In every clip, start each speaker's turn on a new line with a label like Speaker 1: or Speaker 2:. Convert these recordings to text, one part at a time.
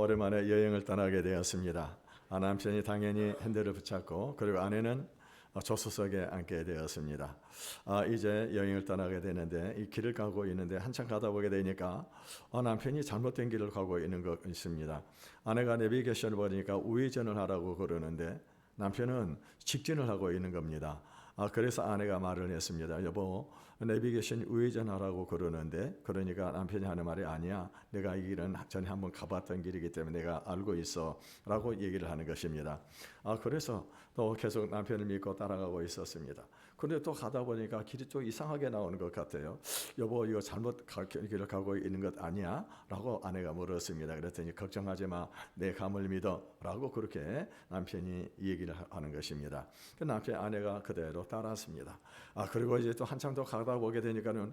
Speaker 1: 오랜만에 여행을 떠나게 되었습니다. 남편이 당연히 핸들을 붙잡고 그리고 아내는 조수석에 앉게 되었습니다. 이제 여행을 떠나게 되는데 이 길을 가고 있는데 한참 가다 보게 되니까 남편이 잘못된 길을 가고 있는 것 있습니다. 아내가 내비게이션을 보니까 우회전을 하라고 그러는데 남편은 직진을 하고 있는 겁니다. 그래서 아내가 말을 했습니다. 여보, 내비게이션 우회전하라고 그러는데, 그러니까 남편이 하는 말이 아니야. 내가 이 길은 전에 한번 가봤던 길이기 때문에 내가 알고 있어 라고 얘기를 하는 것입니다. 그래서 또 계속 남편을 믿고 따라가고 있었습니다. 그런데 또 가다 보니까 길이 좀 이상하게 나오는 것 같아요. 여보, 이거 잘못 길을 가고 있는 것 아니야? 라고 아내가 물었습니다. 그랬더니 걱정하지 마, 내 감을 믿어 라고 그렇게 남편이 얘기를 하는 것입니다. 그 남편 아내가 그대로 따랐습니다. 그리고 이제 또 한참 더 가다 보게 되니까는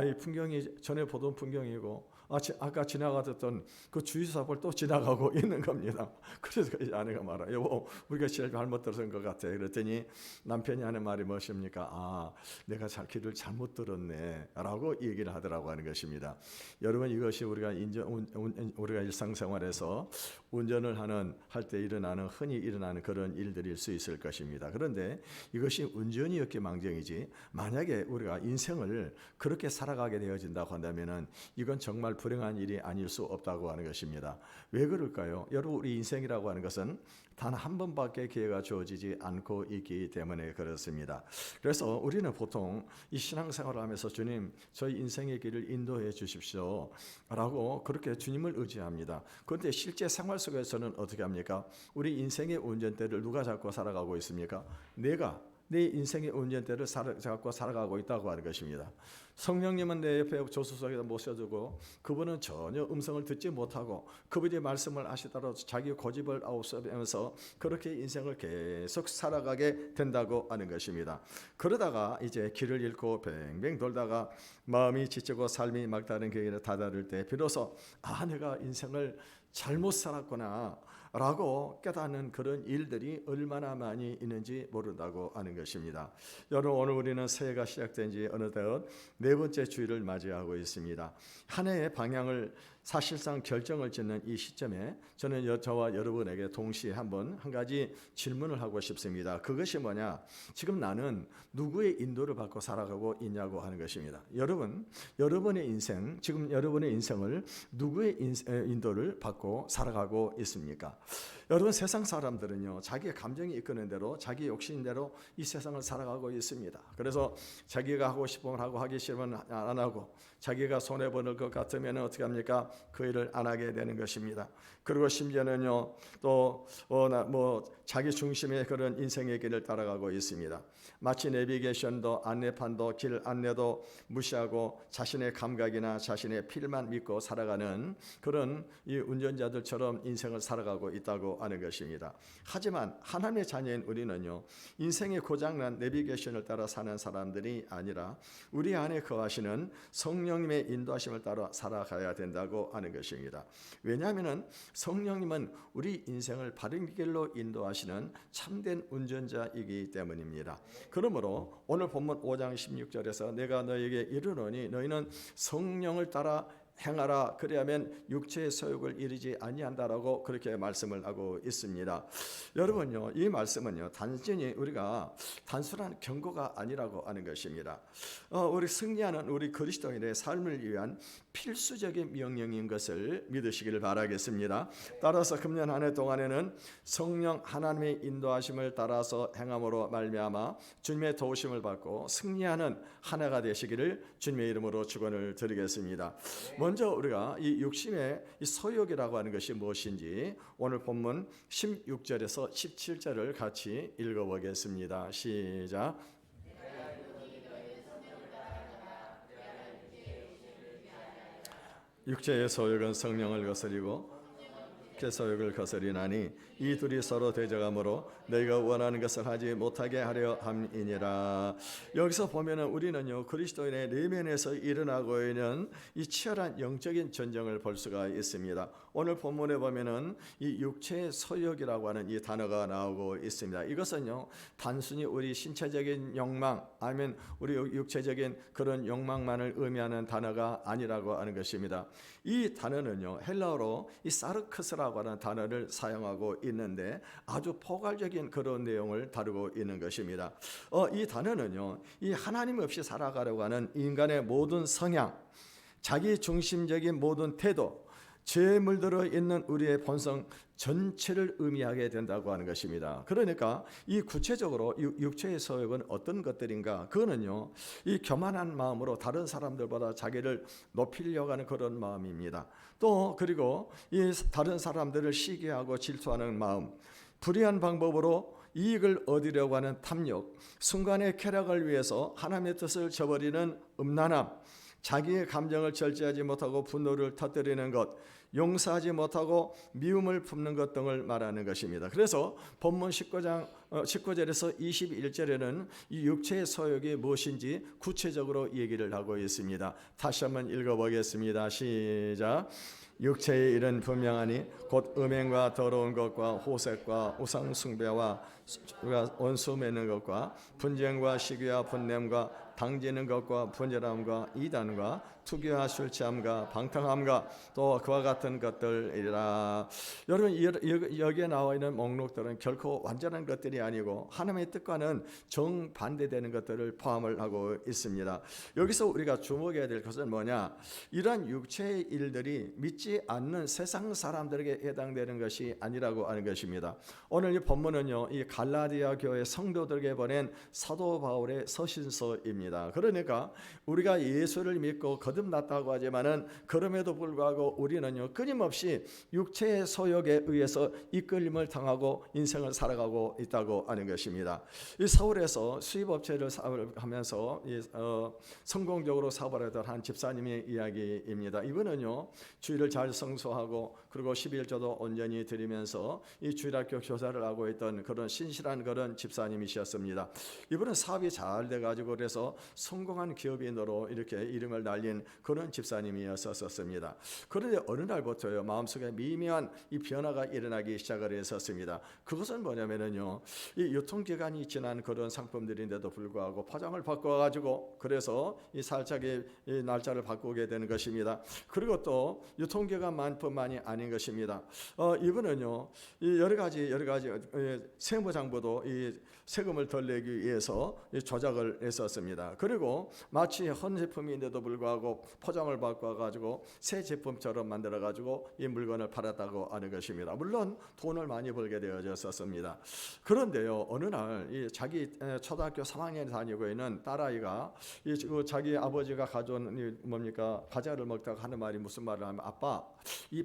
Speaker 1: 이 풍경이 전에 보던 풍경이고 아까 지나가던 그 주유소 앞을 또 지나가고 있는 겁니다. 그래서 이제 아내가 말아, 여보, 우리가 제일 잘못 들은 것 같아. 그랬더니 남편이 하는 말이 무엇입니까? 내가 길을 잘못 들었네라고 얘기를 하더라고 하는 것입니다. 여러분, 이것이 우리가 일상생활에서 운전을 할 때 흔히 일어나는 그런 일들일 수 있을 것입니다. 그런데 이것이 운전이었기 망정이지, 만약에 우리가 인생을 그렇게 살아가게 되어진다고 한다면은 이건 정말 불행한 일이 아닐 수 없다고 하는 것입니다. 왜 그럴까요? 여러분, 우리 인생이라고 하는 것은 단 한 번밖에 기회가 주어지지 않고 있기 때문에 그렇습니다. 그래서 우리는 보통 이 신앙생활을 하면서 주님, 저희 인생의 길을 인도해 주십시오 라고 그렇게 주님을 의지합니다. 그런데 실제 생활 속에서는 어떻게 합니까? 우리 인생의 운전대를 누가 잡고 살아가고 있습니까? 내가 내 인생의 운전대를 잡고 살아가고 있다고 하는 것입니다. 성령님은 내 옆에 조수석에다 모셔두고 그분은 전혀 음성을 듣지 못하고 그분이 말씀을 하시더라도 자기 고집을 아우서면서 그렇게 인생을 계속 살아가게 된다고 하는 것입니다. 그러다가 이제 길을 잃고 뱅뱅 돌다가 마음이 지치고 삶이 막다른 길에 다다를 때 비로소 내가 인생을 잘못 살았구나 라고 깨닫는 그런 일들이 얼마나 많이 있는지 모른다고 하는 것입니다. 여러분, 오늘 우리는 새해가 시작된 지 어느덧 네 번째 주일을 맞이하고 있습니다. 한 해의 방향을 사실상 결정을 짓는 이 시점에 저는 저와 여러분에게 동시에 한 가지 질문을 하고 싶습니다. 그것이 뭐냐? 지금 나는 누구의 인도를 받고 살아가고 있냐고 하는 것입니다. 여러분의 인생, 지금 여러분의 인생을 누구의 인도를 받고 살아가고 있습니까? 여러분, 세상 사람들은요, 자기의 감정이 이끄는 대로, 자기 욕심대로 이 세상을 살아가고 있습니다. 그래서 자기가 하고 싶으면 하고 하기 싫으면 안 하고, 자기가 손해보는 것 같으면 어떻게 합니까? 그 일을 안 하게 되는 것입니다. 그리고 심지어는요, 또 자기 중심의 그런 인생의 길을 따라가고 있습니다. 마치 내비게이션도 안내판도 길 안내도 무시하고 자신의 감각이나 자신의 필만 믿고 살아가는 그런 이 운전자들처럼 인생을 살아가고 있다고 하는 것입니다. 하지만 하나님의 자녀인 우리는요, 인생의 고장난 내비게이션을 따라 사는 사람들이 아니라 우리 안에 거하시는 성령님의 인도하심을 따라 살아가야 된다고 하는 것입니다. 왜냐하면 성령님은 우리 인생을 바른 길로 인도하시는 참된 운전자이기 때문입니다. 그러므로 오늘 본문 5장 16절에서 내가 너에게 이르노니 너희는 성령을 따라 행하라, 그리하면 육체의 소욕을 이루지 아니한다라고 그렇게 말씀을 하고 있습니다. 여러분요, 이 말씀은요, 단순히 우리가 단순한 경고가 아니라고 하는 것입니다. 우리 승리하는 우리 그리스도인의 삶을 위한 필수적인 명령인 것을 믿으시기를 바라겠습니다. 따라서 금년 한 해 동안에는 성령 하나님의 인도하심을 따라서 행함으로 말미암아 주님의 도우심을 받고 승리하는 한 해가 되시기를 주님의 이름으로 축원을 드리겠습니다. 먼저 우리가 이 육신의 이 소욕이라고 하는 것이 무엇인지 오늘 본문 16절에서 17절을 같이 읽어보겠습니다. 시작. 육체의 소욕은 성령을 거스리고 육체 소욕을 거스리나니 이 둘이 서로 대적하므로 너희가 원하는 것을 하지 못하게 하려 함이니라. 여기서 보면은 우리는요 그리스도인의 내면에서 일어나고 있는 이 치열한 영적인 전쟁을 볼 수가 있습니다. 오늘 본문에 보면은 이 육체의 소욕이라고 하는 이 단어가 나오고 있습니다. 이것은요 단순히 우리 신체적인 욕망 아니면 우리 육체적인 그런 욕망만을 의미하는 단어가 아니라고 하는 것입니다. 이 단어는요 헬라어로 이 사르크스라고 하는 단어를 사용하고 있는데 아주 포괄적인 그런 내용을 다루고 있는 것입니다. 이 단어는요 이 하나님 없이 살아가려고 하는 인간의 모든 성향, 자기 중심적인 모든 태도, 죄에 물들어 있는 우리의 본성 전체를 의미하게 된다고 하는 것입니다. 그러니까 이 구체적으로 육체의 소욕은 어떤 것들인가? 그거는요 이 교만한 마음으로 다른 사람들보다 자기를 높이려고 하는 그런 마음입니다. 또 그리고 이 다른 사람들을 시기하고 질투하는 마음, 불의한 방법으로 이익을 얻으려고 하는 탐욕, 순간의 쾌락을 위해서 하나님의 뜻을 저버리는 음란함, 자기의 감정을 절제하지 못하고 분노를 터뜨리는 것, 용서하지 못하고 미움을 품는 것 등을 말하는 것입니다. 그래서 본문 19절에서 21절에는 이 육체의 소욕이 무엇인지 구체적으로 얘기를 하고 있습니다. 다시 한번 읽어보겠습니다. 시작. 육체의 일은 분명하니 곧 음행과 더러운 것과 호색과 우상 숭배와 원수 맺는 것과 분쟁과 시기와 분냄과 당지는 것과 분열함과 이단과 투기와 술 취함과 방탕함과 또 그와 같은 것들이라. 여러분 여기에 나와 있는 목록들은 결코 완전한 것들이 아니고 하나님의 뜻과는 정반대되는 것들을 포함을 하고 있습니다. 여기서 우리가 주목해야 될 것은 뭐냐? 이러한 육체의 일들이 믿지 않는 세상 사람들에게 해당되는 것이 아니라고 하는 것입니다. 오늘 이 본문은요 이 갈라디아 교회 성도들에게 보낸 사도 바울의 서신서입니다. 그러니까 우리가 예수를 믿고 거듭났다고 하지만은 그럼에도 불구하고 우리는요 끊임없이 육체의 소욕에 의해서 이끌림을 당하고 인생을 살아가고 있다고 하는 것입니다. 이 서울에서 수입업체를 하면서 성공적으로 사업을 하던 한 집사님의 이야기입니다. 이분은요 주일을 잘 성수하고 그리고 11조도 온전히 드리면서 이 주일학교 교사를 하고 있던 그런 신실한 그런 집사님이셨습니다. 이분은 사업이 잘 돼가지고 그래서 성공한 기업인으로 이렇게 이름을 날린 그런 집사님이었었습니다. 그런데 어느 날부터요 마음속에 미묘한 이 변화가 일어나기 시작을 했었습니다. 그것은 뭐냐면은요 이 유통기간이 지난 그런 상품들인데도 불구하고 포장을 바꿔가지고 그래서 이 살짝의 이 날짜를 바꾸게 되는 것입니다. 그리고 또 유통기간만뿐만이 아닌 것입니다. 이분은요 이 여러 가지 세무장부도 이 세금을 덜 내기 위해서 조작을 했었습니다. 그리고 마치 헌 제품인데도 불구하고 포장을 바꿔가지고 새 제품처럼 만들어가지고 이 물건을 팔았다고 하는 것입니다. 물론 돈을 많이 벌게 되어졌었습니다. 그런데요 어느 날 이 자기 초등학교 3학년에 다니고 있는 딸아이가 자기 아버지가 가져온 뭡니까 과자를 먹다가 하는 말이 무슨 말을 하면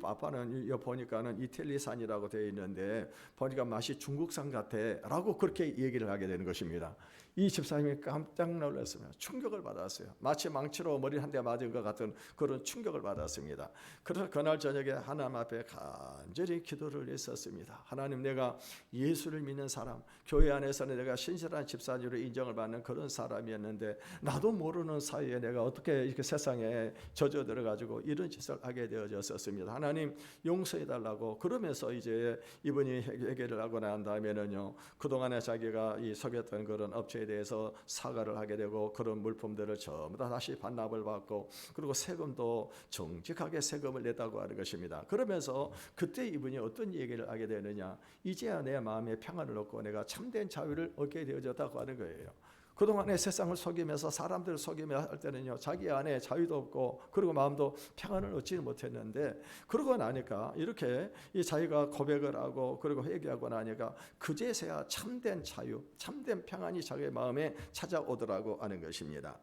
Speaker 1: 아빠는 여기 보니까는 이탈리산이라고 되어 있는데 보니까 맛이 중국산 같아라고 그렇게 얘기를 하게 되는 것입니다. 이 집사님이 깜짝 놀랐습니다. 충격을 받았어요. 마치 망치로 머리 한 대 맞은 것 같은 그런 충격을 받았습니다. 그래서 그날 저녁에 하나님 앞에 간절히 기도를 했었습니다. 하나님, 내가 예수를 믿는 사람, 교회 안에서는 내가 신실한 집사님으로 인정을 받는 그런 사람이었는데 나도 모르는 사이에 내가 어떻게 이렇게 세상에 젖어 들어가지고 이런 짓을 하게 되어졌었습니다. 하나님 용서해 달라고. 그러면서 이제 이분이 회개를 하고 난 다음에는요 그동안에 자기가 이 속였던 그런 업체에 대해서 사과를 하게 되고 그런 물품들을 전부 다 다시 반납을 받고 그리고 세금도 정직하게 세금을 냈다고 하는 것입니다. 그러면서 그때 이분이 어떤 얘기를 하게 되느냐, 이제야 내 마음에 평안을 얻고 내가 참된 자유를 얻게 되어졌다고 하는 거예요. 그동안에 세상을 속이면서 사람들을 속이며 할 때는요 자기 안에 자유도 없고 그리고 마음도 평안을 얻지 못했는데 그러고 나니까 이렇게 이 자기가 고백을 하고 그리고 회개하고 나니까 그제서야 참된 자유, 참된 평안이 자기의 마음에 찾아오더라고 하는 것입니다.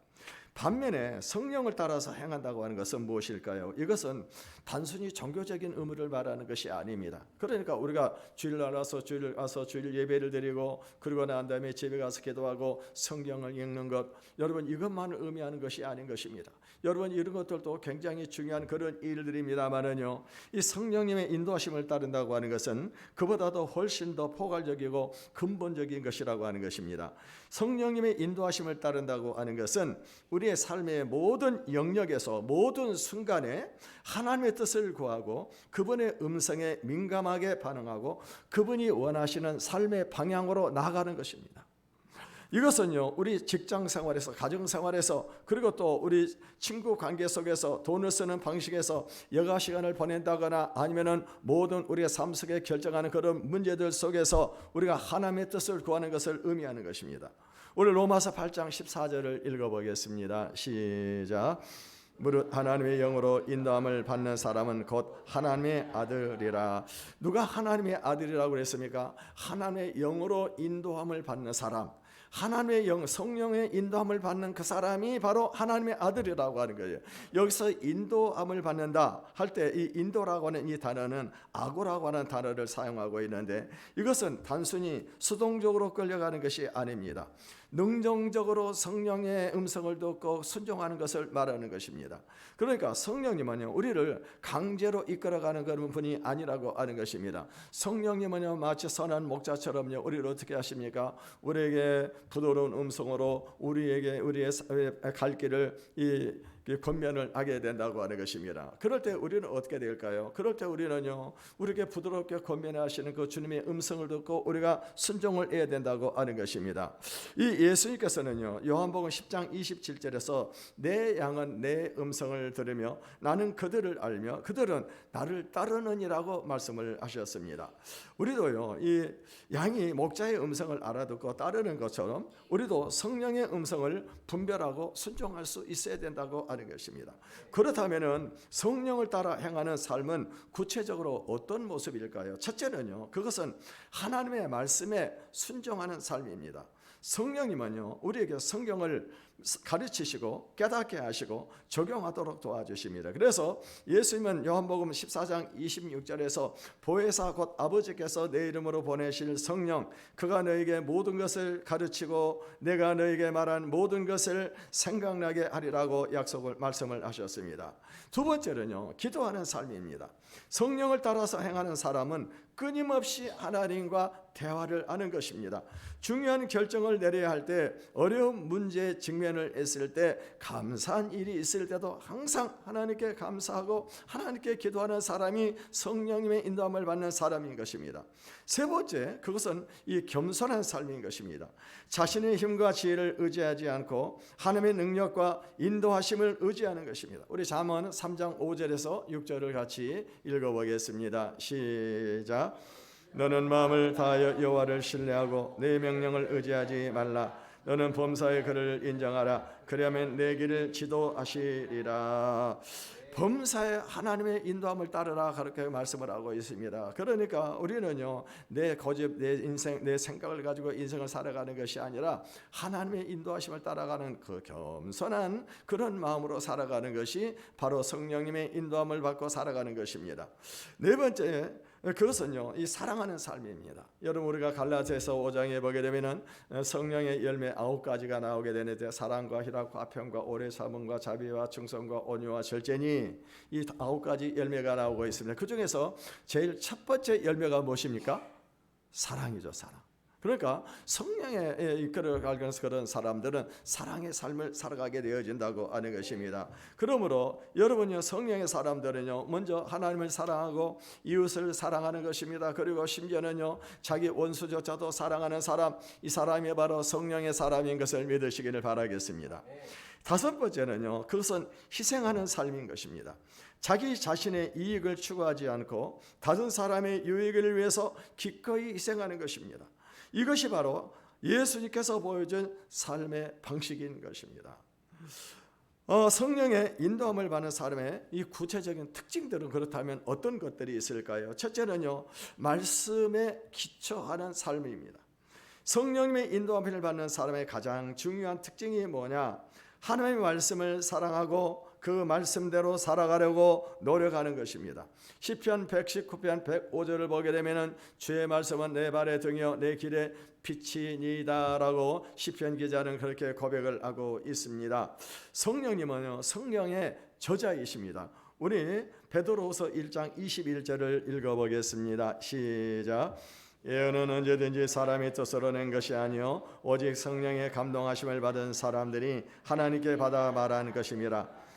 Speaker 1: 반면에 성령을 따라서 행한다고 하는 것은 무엇일까요? 이것은 단순히 종교적인 의무를 말하는 것이 아닙니다. 그러니까 우리가 주일날 와서 주일 예배를 드리고 그러고 난 다음에 집에 가서 기도하고 성경을 읽는 것, 여러분 이것만을 의미하는 것이 아닌 것입니다. 여러분 이런 것들도 굉장히 중요한 그런 일들입니다만은요, 이 성령님의 인도하심을 따른다고 하는 것은 그보다도 훨씬 더 포괄적이고 근본적인 것이라고 하는 것입니다. 성령님의 인도하심을 따른다고 하는 것은 우리의 삶의 모든 영역에서 모든 순간에 하나님의 뜻을 구하고 그분의 음성에 민감하게 반응하고 그분이 원하시는 삶의 방향으로 나아가는 것입니다. 이것은요, 우리 직장 생활에서, 가정 생활에서, 그리고 또 우리 친구 관계 속에서, 돈을 쓰는 방식에서 여가 시간을 보낸다거나 아니면은 모든 우리의 삶 속에 결정하는 그런 문제들 속에서 우리가 하나님의 뜻을 구하는 것을 의미하는 것입니다. 오늘 로마서 8장 14절을 읽어보겠습니다. 시작. 무릇 하나님의 영으로 인도함을 받는 사람은 곧 하나님의 아들이라. 누가 하나님의 아들이라고 그랬습니까? 하나님의 영으로 인도함을 받는 사람, 하나님의 영, 성령의 인도함을 받는 그 사람이 바로 하나님의 아들이라고 하는 거예요. 여기서 인도함을 받는다 할 때 이 인도라고 하는 이 단어는 아고라고 하는 단어를 사용하고 있는데, 이것은 단순히 수동적으로 끌려가는 것이 아닙니다. 능동적으로 성령의 음성을 듣고 순종하는 것을 말하는 것입니다. 그러니까 성령님은요, 우리를 강제로 이끌어가는 그런 분이 아니라고 하는 것입니다. 성령님은요, 마치 선한 목자처럼요, 우리를 어떻게 하십니까? 우리에게 부드러운 음성으로 우리에게 우리의 갈 길을 권면을 하게 된다고 하는 것입니다. 그럴 때 우리는 어떻게 될까요? 그럴 때 우리는요, 우리에게 부드럽게 권면하시는 그 주님의 음성을 듣고 우리가 순종을 해야 된다고 하는 것입니다. 이 예수님께서는요, 요한복음 10장 27절에서 내 양은 내 음성을 들으며 나는 그들을 알며 그들은 나를 따르느니라고 말씀을 하셨습니다. 우리도요, 이 양이 목자의 음성을 알아듣고 따르는 것처럼 우리도 성령의 음성을 분별하고 순종할 수 있어야 된다고 하는 것입니다. 그렇다면은 성령을 따라 행하는 삶은 구체적으로 어떤 모습일까요? 첫째는요, 그것은 하나님의 말씀에 순종하는 삶입니다. 성령님은요, 우리에게 성경을 가르치시고 깨닫게 하시고 적용하도록 도와주십니다. 그래서 예수님은 요한복음 14장 26절에서 보혜사 곧 아버지께서 내 이름으로 보내실 성령, 그가 너에게 모든 것을 가르치고 내가 너에게 말한 모든 것을 생각나게 하리라고 말씀을 하셨습니다. 두 번째는요, 기도하는 삶입니다. 성령을 따라서 행하는 사람은 끊임없이 하나님과 대화를 하는 것입니다. 중요한 결정을 내려야 할 때, 어려운 문제에 직면을 했을 때, 감사한 일이 있을 때도 항상 하나님께 감사하고 하나님께 기도하는 사람이 성령님의 인도함을 받는 사람인 것입니다. 세 번째, 그것은 이 겸손한 삶인 것입니다. 자신의 힘과 지혜를 의지하지 않고 하나님의 능력과 인도하심을 의지하는 것입니다. 우리 잠언 3장 5절에서 6절을 같이 읽어보겠습니다. 시작. 너는 마음을 다하여 여호와를 신뢰하고 내 명령을 의지하지 말라. 너는 범사의 그를 인정하라. 그리하면 내 길을 지도하시리라. 범사에 하나님의 인도함을 따르라, 그렇게 말씀을 하고 있습니다. 그러니까 우리는요, 내 고집, 내 인생, 내 생각을 가지고 인생을 살아가는 것이 아니라 하나님의 인도하심을 따라가는 그 겸손한 그런 마음으로 살아가는 것이 바로 성령님의 인도함을 받고 살아가는 것입니다. 네 번째, 그것은요, 이 사랑하는 삶입니다. 여러분, 우리가 갈라디아서 5장에 보게 되면은 성령의 열매 9가지가 나오게 되는데, 사랑과 희락과 화평과 오래 참음과 자비와 충성과 온유와 절제니, 이 9가지 열매가 나오고 있습니다. 그 중에서 제일 첫 번째 열매가 무엇입니까? 사랑이죠, 사랑. 그러니까 성령에 이끌어가는 그런 사람들은 사랑의 삶을 살아가게 되어진다고 하는 것입니다. 그러므로 여러분요, 성령의 사람들은요, 먼저 하나님을 사랑하고 이웃을 사랑하는 것입니다. 그리고 심지어는요, 자기 원수조차도 사랑하는 사람, 이 사람이 바로 성령의 사람인 것을 믿으시기를 바라겠습니다. 다섯 번째는요, 그것은 희생하는 삶인 것입니다. 자기 자신의 이익을 추구하지 않고 다른 사람의 유익을 위해서 기꺼이 희생하는 것입니다. 이것이 바로 예수님께서 보여준 삶의 방식인 것입니다. 성령의 인도함을 받는 사람의 이 구체적인 특징들은 그렇다면 어떤 것들이 있을까요? 첫째는요, 말씀에 기초하는 삶입니다. 성령님의 인도함을 받는 사람의 가장 중요한 특징이 뭐냐? 하나님의 말씀을 사랑하고 그 말씀대로 살아가려고 노력하는 것입니다. 시편 119편 105절을 보게 되면은 주의 말씀은 내 발의 등이요 내 길의 빛이니다라고 시편 기자는 그렇게 고백을 하고 있습니다. 성령님은요 성령의 저자이십니다. 우리 베드로후서 1장 21절을 읽어보겠습니다. 시작. 예언은 언제든지 사람이 뜻으로 낸 것이 아니요 오직 성령의 감동하심을 받은 사람들이 하나님께 받아 말하는 것임이라.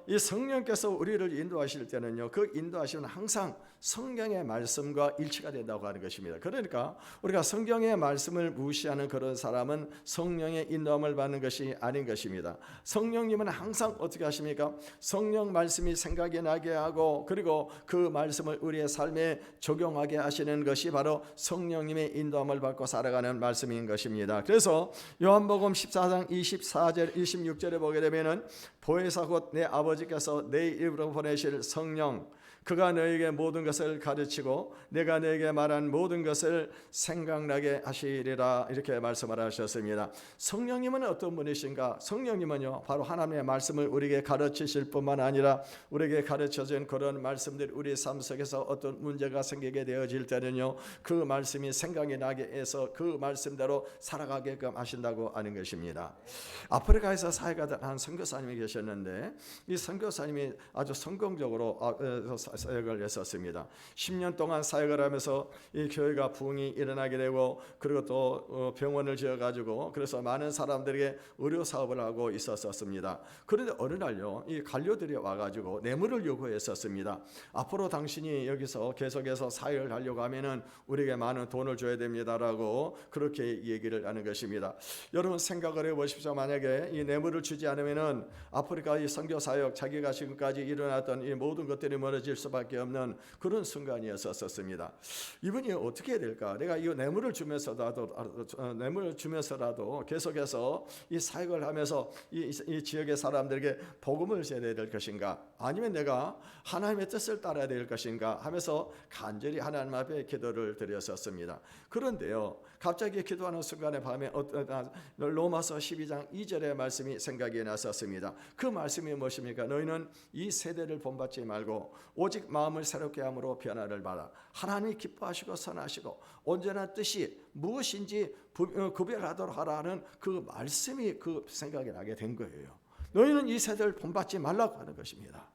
Speaker 1: 이 성령께서 우리를 인도하실 때는요 그 인도하심은 항상 성경의 말씀과 일치가 된다고 하는 것입니다. 그러니까 우리가 성경의 말씀을 무시하는 그런 사람은 성령의 인도함을 받는 것이 아닌 것입니다. 성령님은 항상 어떻게 하십니까? 성령 말씀이 생각이 나게 하고 그리고 그 말씀을 우리의 삶에 적용하게 하시는 것이 바로 성령님의 인도함을 받고 살아가는 말씀인 것입니다. 그래서 요한복음 14장 24절 26절에 보게 되면은 보혜사 곧 내 아버지께서 내 이름으로 보내실 성령 그가 너에게 모든 것을 가르치고 내가 너에게 말한 모든 것을 생각나게 하시리라 이렇게 말씀을 하셨습니다. 성령님은 어떤 분이신가? 성령님은요 바로 하나님의 말씀을 우리에게 가르치실 뿐만 아니라 우리에게 가르쳐진 그런 말씀들이 우리 삶 속에서 어떤 문제가 생기게 되어질 때는요 그 말씀이 생각이 나게 해서 그 말씀대로 살아가게끔 하신다고 하는 것입니다. 아프리카에서 사역하던 한 선교사님이 계셨는데 이 선교사님이 아주 성공적으로 사역을 했었습니다. 10년 동안 사역을 하면서 이 교회가 부흥이 일어나게 되고 그리고 또 병원을 지어가지고 그래서 많은 사람들에게 의료 사업을 하고 있었습니다. 그런데 어느 날요 이 관료들이 와가지고 뇌물을 요구했었습니다. 앞으로 당신이 여기서 계속해서 사역을 하려고 하면은 우리에게 많은 돈을 줘야 됩니다라고 그렇게 얘기를 하는 것입니다. 여러분 생각을 해보십시오. 만약에 이 뇌물을 주지 않으면은 아프리카 이 선교 사역 자기가 지금까지 일어났던 이 모든 것들이 멀어질 수밖에 없는 그런 순간이었었습니다. 이분이 어떻게 해야 될까? 내가 이 뇌물을 주면서라도 계속해서 이 사역을 하면서 이 지역의 사람들에게 복음을 전해야 될 것인가? 아니면 내가 하나님의 뜻을 따라야 될 것인가? 하면서 간절히 하나님 앞에 기도를 드렸었습니다. 그런데요, 갑자기 기도하는 순간에 밤에 로마서 12장 2절의 말씀이 생각이 났었습니다. 그 말씀이 무엇입니까? 너희는 이 세대를 본받지 말고 오직 마음을 새롭게 함으로 변화를 받아 하나님이 기뻐하시고 선하시고 온전한 뜻이 무엇인지 구별하도록 하라는 그 말씀이 그 생각이 나게 된 거예요. 너희는 이 세대를 본받지 말라고 하는 것입니다.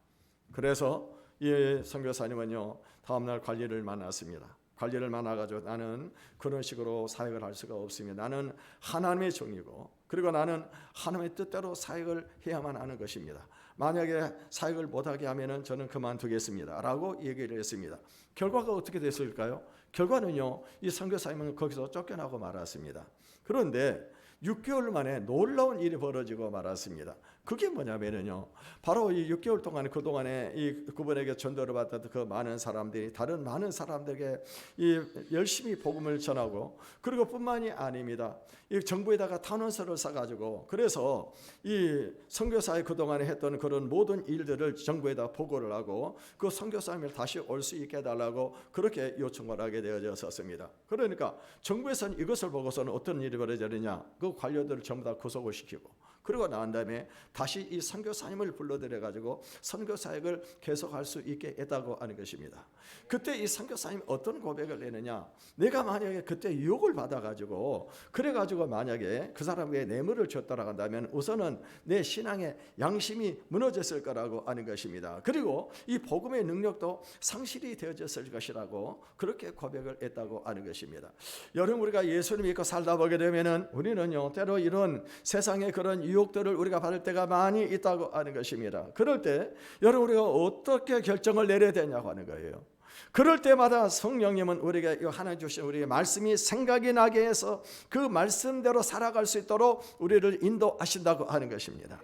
Speaker 1: 그래서 이 선교사님은요 다음날 관리를 만났습니다. 관리를 만나가지고 나는 그런 식으로 사역을 할 수가 없습니다. 나는 하나님의 종이고 그리고 나는 하나님의 뜻대로 사역을 해야만 하는 것입니다. 만약에 사역을 못하게 하면은 저는 그만두겠습니다 라고 얘기를 했습니다. 결과가 어떻게 됐을까요? 결과는요 이 선교사님은 거기서 쫓겨나고 말았습니다. 그런데 6개월 만에 놀라운 일이 벌어지고 말았습니다. 그게 뭐냐면요 바로 이 6개월 동안 그동안에 이 그분에게 전도를 받았던 그 많은 사람들이 다른 많은 사람들에게 이 열심히 복음을 전하고 그리고 뿐만이 아닙니다. 이 정부에다가 탄원서를 써가지고 그래서 이 선교사에 그동안에 했던 그런 모든 일들을 정부에다 보고를 하고 그 선교사님을 다시 올 수 있게 해달라고 그렇게 요청을 하게 되어졌습니다. 그러니까 정부에서는 이것을 보고서는 어떤 일이 벌어지느냐 그 관료들을 전부 다 구속을 시키고 그러고 난 다음에 다시 이 선교사님을 불러들여 가지고 선교 사역을 계속할 수 있게 했다고 하는 것입니다. 그때 이 선교사님 어떤 고백을 내느냐? 내가 만약에 그때 유혹을 받아 가지고 그래 가지고 만약에 그 사람에게 뇌물을 줬다라고 한다면 우선은 내 신앙의 양심이 무너졌을 거라고 하는 것입니다. 그리고 이 복음의 능력도 상실이 되어졌을 것이라고 그렇게 고백을 했다고 하는 것입니다. 여러분 우리가 예수를 믿고 살다 보게 되면은 우리는요 때로 이런 세상의 그런 유혹들을 우리가 받을 때가 많이 있다고 하는 것입니다. 그럴 때 여러분 우리가 어떻게 결정을 내려야 되냐고 하는 거예요. 그럴 때마다 성령님은 우리에게 하나님 주신 우리의 말씀이 생각이 나게 해서 그 말씀대로 살아갈 수 있도록 우리를 인도하신다고 하는 것입니다.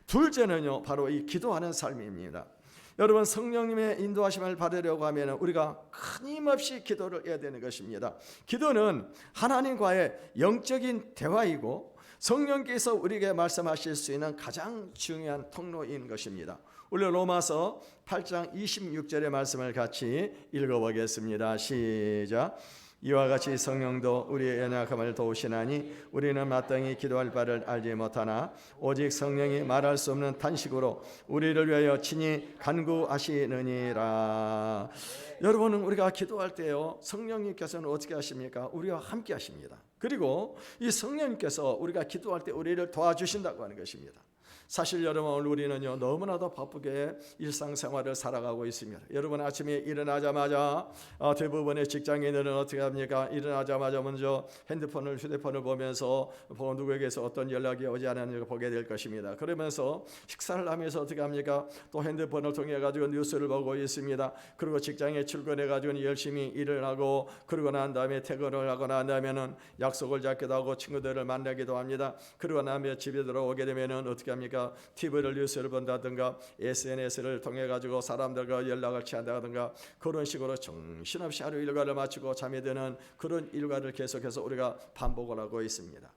Speaker 1: 둘째는요 바로 이 기도하는 삶입니다. 여러분 성령님의 인도하심을 받으려고 하면 우리가 끊임없이 기도를 해야 되는 것입니다. 기도는 하나님과의 영적인 대화이고 성령께서 우리에게 말씀하실 수 있는 가장 중요한 통로인 것입니다. 우리 로마서 8장 26절의 말씀을 같이 읽어보겠습니다. 시작. 이와 같이 성령도 우리의 연약함을 도우시나니 우리는 마땅히 기도할 바를 알지 못하나 오직 성령이 말할 수 없는 탄식으로 우리를 위하여 친히 간구하시느니라. 여러분은 우리가 기도할 때요, 성령님께서는 어떻게 하십니까? 우리와 함께 하십니다. 그리고 이 성령님께서 우리가 기도할 때 우리를 도와주신다고 하는 것입니다. 사실 여러분, 우리는요 너무나도 바쁘게 일상생활을 살아가고 있습니다. 여러분, 아침에 일어나자마자 대부분의 직장인들은 어떻게 합니까? 일어나자마자 먼저 휴대폰을 보면서 누구에게서 어떤 연락이 오지 않았는지 보게 될 것입니다. 그러면서 식사를 하면서 어떻게 합니까? 또 핸드폰을 통해 가지고 뉴스를 보고 있습니다. 그리고 직장에 출근해 가지고 열심히 일을 하고, 그러고 난 다음에 퇴근을 하고 난 다음에는 약속을 잡기도 하고 친구들을 만나기도 합니다. 그러고 나면 집에 들어오게 되면은 어떻게 합니까? TV를 뉴스를 본다든가 SNS를 통해 가지고 사람들과 연락을 취한다든가 그런 식으로 정신없이 하루 일과를 마치고 잠이 드는 그런 일과를 계속해서 우리가 반복을 하고 있습니다.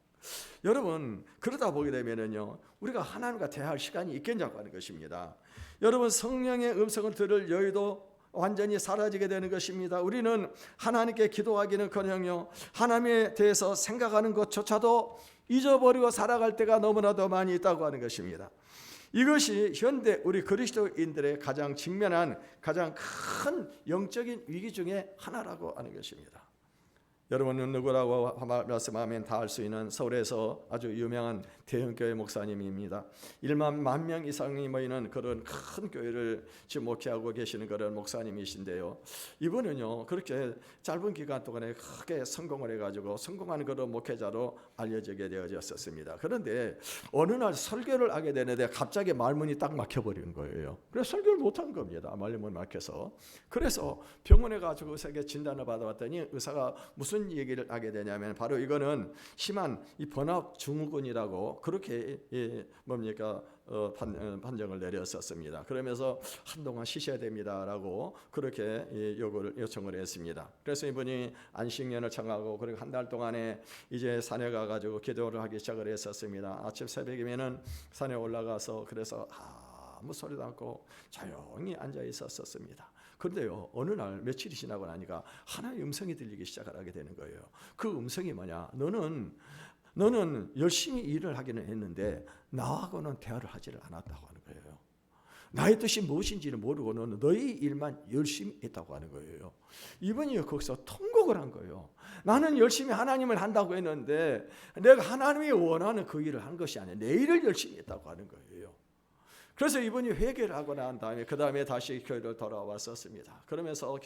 Speaker 1: 여러분, 그러다 보게 되면은요 우리가 하나님과 대화할 시간이 있겠냐고 하는 것입니다. 여러분, 성령의 음성을 들을 여유도 완전히 사라지게 되는 것입니다. 우리는 하나님께 기도하기는커녕요 하나님에 대해서 생각하는 것조차도 잊어버리고 살아갈 때가 너무나도 많이 있다고 하는 것입니다. 이것이 현대 우리 그리스도인들의 가장 직면한 가장 큰 영적인 위기 중에 하나라고 하는 것입니다. 여러분은 누구라고 말씀하면 다 알 수 있는 서울에서 아주 유명한 대형교회 목사님입니다. 1만 명 이상이 모이는 그런 큰 교회를 지금 목회하고 계시는 그런 목사님이신데요, 이분은요 그렇게 짧은 기간 동안에 크게 성공을 해가지고 성공한 그런 목회자로 알려지게 되어졌었습니다. 그런데 어느 날 설교를 하게 되는데 갑자기 말문이 딱 막혀버린 거예요. 그래서 설교를 못한 겁니다. 말문이 막혀서. 그래서 병원에 가지고 세계 진단을 받아봤더니 의사가 무슨 얘기를 하게 되냐면 바로 이거는 심한 이 번아웃 증후군이라고 그렇게 판정을 내렸었습니다. 그러면서 한동안 쉬셔야 됩니다라고 그렇게 요청을 했습니다. 그래서 이분이 안식년을 청하고 그리고 한 달 동안에 이제 산에 가가지고 기도를 하기 시작을 했었습니다. 아침 새벽이면은 산에 올라가서 그래서 아무 소리도 않고 조용히 앉아 있었습니다. 그런데요 어느 날 며칠이 지나고 나니까 하나의 음성이 들리기 시작을 하게 되는 거예요. 그 음성이 뭐냐? 너는 열심히 일을 하기는 했는데 나하고는 대화를 하지를 않았다고 하는 거예요. 나의 뜻이 무엇인지를 모르고 너의 일만 열심히 했다고 하는 거예요. 이분이 거기서 통곡을 한 거예요. 나는 열심히 하나님을 한다고 했는데 내가 하나님이 원하는 그 일을 한 것이 아니라 내 일을 열심히 했다고 하는 거예요. 그래서 이분이 회개를 하고 난 다음에 그 다음에 다시 교회를 돌아왔었습니다. 그러면서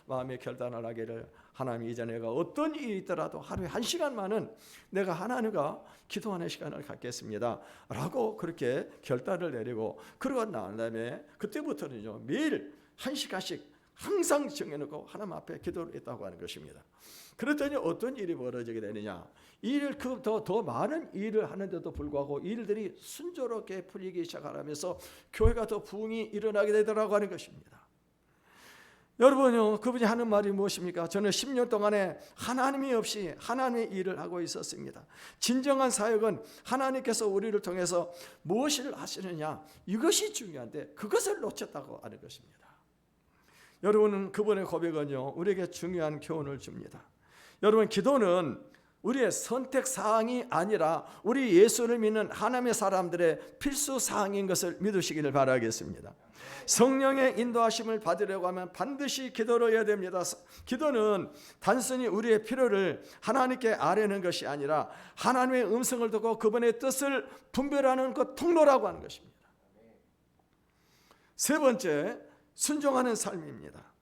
Speaker 1: 마음의 결단을 하기를, 하나님 이제 내가 어떤 일이 있더라도 하루에 1시간만은 내가 하나님과 기도하는 시간을 갖겠습니다 라고 그렇게 결단을 내리고, 그러고 난 다음에 그때부터는요 매일 1시간씩 항상 정해놓고 하나님 앞에 기도를 했다고 하는 것입니다. 그랬더니 어떤 일이 벌어지게 되느냐? 일을 더 많은 일을 하는데도 불구하고 일들이 순조롭게 풀리기 시작하면서 교회가 더 부흥이 일어나게 되더라고 하는 것입니다. 여러분요, 그분이 하는 말이 무엇입니까? 저는 10년 동안에 하나님이 없이 하나님의 일을 하고 있었습니다. 진정한 사역은 하나님께서 우리를 통해서 무엇을 하시느냐, 이것이 중요한데 그것을 놓쳤다고 하는 것입니다. 여러분은 그분의 고백은요 우리에게 중요한 교훈을 줍니다. 여러분, 기도는 우리의 선택사항이 아니라 우리 예수를 믿는 하나님의 사람들의 필수사항인 것을 믿으시기를 바라겠습니다. 성령의 인도하심을 받으려고 하면 반드시 기도를 해야 됩니다. 기도는 단순히 우리의 필요를 하나님께 아뢰는 것이 아니라 하나님의 음성을 듣고 그분의 뜻을 분별하는 것 통로라고 하는 것입니다. 세 번째, 순종하는 삶입니다.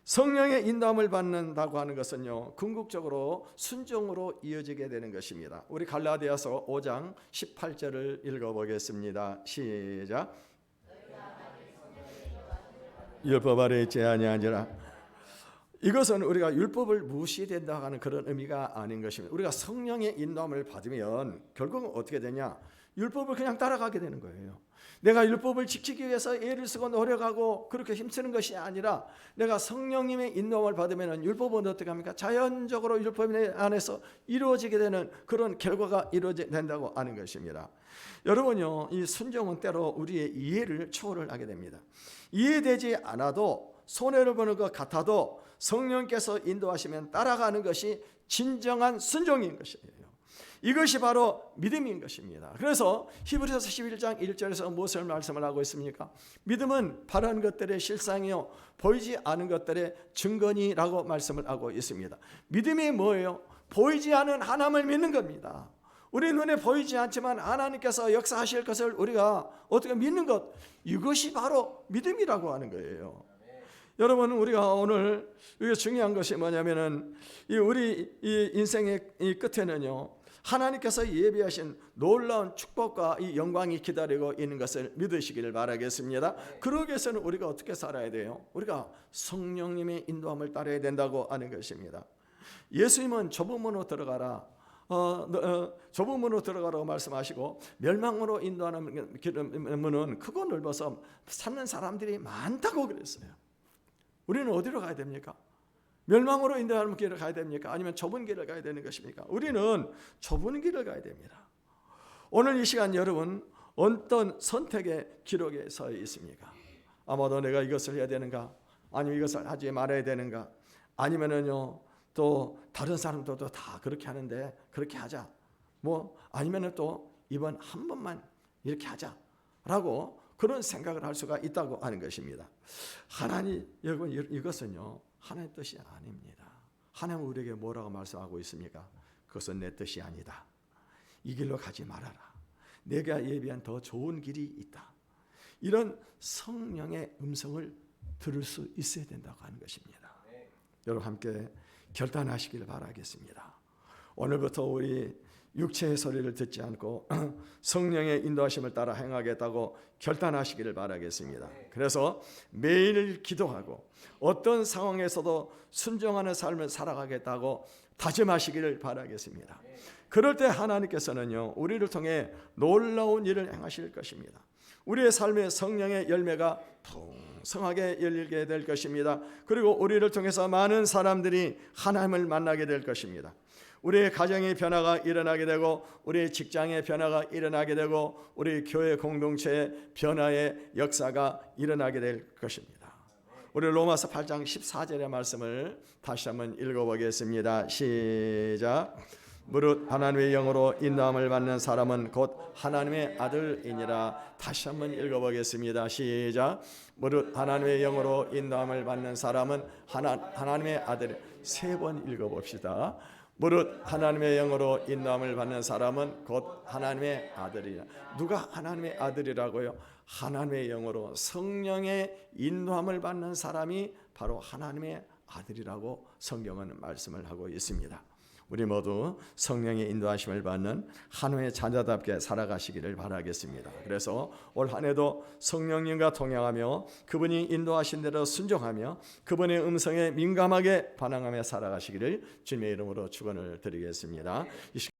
Speaker 1: 성령의 인도함을 받는다고 하는 것은요 궁극적으로 순종으로 이어지게 되는 것입니다. 우리 갈라디아서 5장 18절을 읽어보겠습니다. 시작. 율법 아래 있지 아니하니라. 이것은 우리가 율법을 무시된다고 하는 그런 의미가 아닌 것입니다. 우리가 성령의 인도함을 받으면 결국은 어떻게 되냐? 율법을 그냥 따라가게 되는 거예요. 내가 율법을 지키기 위해서 애를 쓰고 노력하고 그렇게 힘쓰는 것이 아니라 내가 성령님의 인도함을 받으면 율법은 어떻게 합니까? 자연적으로 율법 안에서 이루어지게 되는 그런 결과가 이루어진다고 하는 것입니다. 여러분요, 이 순종은 때로 우리의 이해를 초월을 하게 됩니다. 이해되지 않아도 손해를 보는 것 같아도 성령께서 인도하시면 따라가는 것이 진정한 순종인 것이에요. 이것이 바로 믿음인 것입니다. 그래서 히브리서 11장 1절에서 무엇을 말씀을 하고 있습니까? 믿음은 바라는 것들의 실상이요 보이지 않은 것들의 증거니라고 말씀을 하고 있습니다. 믿음이 뭐예요? 보이지 않은 하나님을 믿는 겁니다. 우리 눈에 보이지 않지만 하나님께서 역사하실 것을 우리가 어떻게 믿는 것, 이것이 바로 믿음이라고 하는 거예요. 여러분, 우리가 오늘 이게 중요한 것이 뭐냐면은 우리 이 인생의 이 끝에는요, 하나님께서 예비하신 놀라운 축복과 이 영광이 기다리고 있는 것을 믿으시기를 바라겠습니다. 그러기 위해서는 우리가 어떻게 살아야 돼요? 우리가 성령님의 인도함을 따라야 된다고 하는 것입니다. 예수님은 좁은 문으로 들어가라, 좁은 문으로 들어가라고 말씀하시고, 멸망으로 인도하는 문은 크고 넓어서 찾는 사람들이 많다고 그랬어요. 우리는 어디로 가야 됩니까? 멸망으로 인도하는 길을 가야 됩니까? 아니면 좁은 길을 가야 되는 것입니까? 우리는 좁은 길을 가야 됩니다. 오늘 이 시간 여러분 어떤 선택의 기록에 서 있습니까? 아마도 내가 이것을 해야 되는가? 아니면 이것을 하지 말아야 되는가? 아니면은요 또 다른 사람들도 다 그렇게 하는데 그렇게 하자. 아니면은 또 이번 한 번만 이렇게 하자라고 그런 생각을 할 수가 있다고 하는 것입니다. 하나님, 여러분, 이것은요 하나님의 뜻이 아닙니다. 하나님은 우리에게 뭐라고 말씀하고 있습니까? 그것은 내 뜻이 아니다. 이 길로 가지 말아라. 내가 예비한 더 좋은 길이 있다. 이런 성령의 음성을 들을 수 있어야 된다고 하는 것입니다. 여러분 함께 결단하시길 바라겠습니다. 오늘부터 우리 육체의 소리를 듣지 않고 성령의 인도하심을 따라 행하겠다고 결단하시기를 바라겠습니다. 그래서 매일 기도하고 어떤 상황에서도 순종하는 삶을 살아가겠다고 다짐하시기를 바라겠습니다. 그럴 때 하나님께서는요 우리를 통해 놀라운 일을 행하실 것입니다. 우리의 삶의 성령의 열매가 풍성하게 열리게 될 것입니다. 그리고 우리를 통해서 많은 사람들이 하나님을 만나게 될 것입니다. 우리의 가정의 변화가 일어나게 되고 우리의 직장의 변화가 일어나게 되고 우리 교회 공동체의 변화의 역사가 일어나게 될 것입니다. 우리 로마서 8장 14절의 말씀을 다시 한번 읽어보겠습니다. 시작. 무릇 하나님의 영으로 인도함을 받는 사람은 곧 하나님의 아들이니라. 다시 한번 읽어보겠습니다. 시작. 무릇 하나님의 영으로 인도함을 받는 사람은 하나님의 아들. 세 번 읽어봅시다. 무릇 하나님의 영으로 인도함을 받는 사람은 곧 하나님의 아들이라. 누가 하나님의 아들이라고요? 하나님의 영으로 성령의 인도함을 받는 사람이 바로 하나님의 아들이라고 성경은 말씀을 하고 있습니다. 우리 모두 성령의 인도하심을 받는 하나님의 자녀답게 살아가시기를 바라겠습니다. 그래서 올 한 해도 성령님과 동행하며 그분이 인도하신 대로 순종하며 그분의 음성에 민감하게 반응하며 살아가시기를 주님의 이름으로 축원을 드리겠습니다.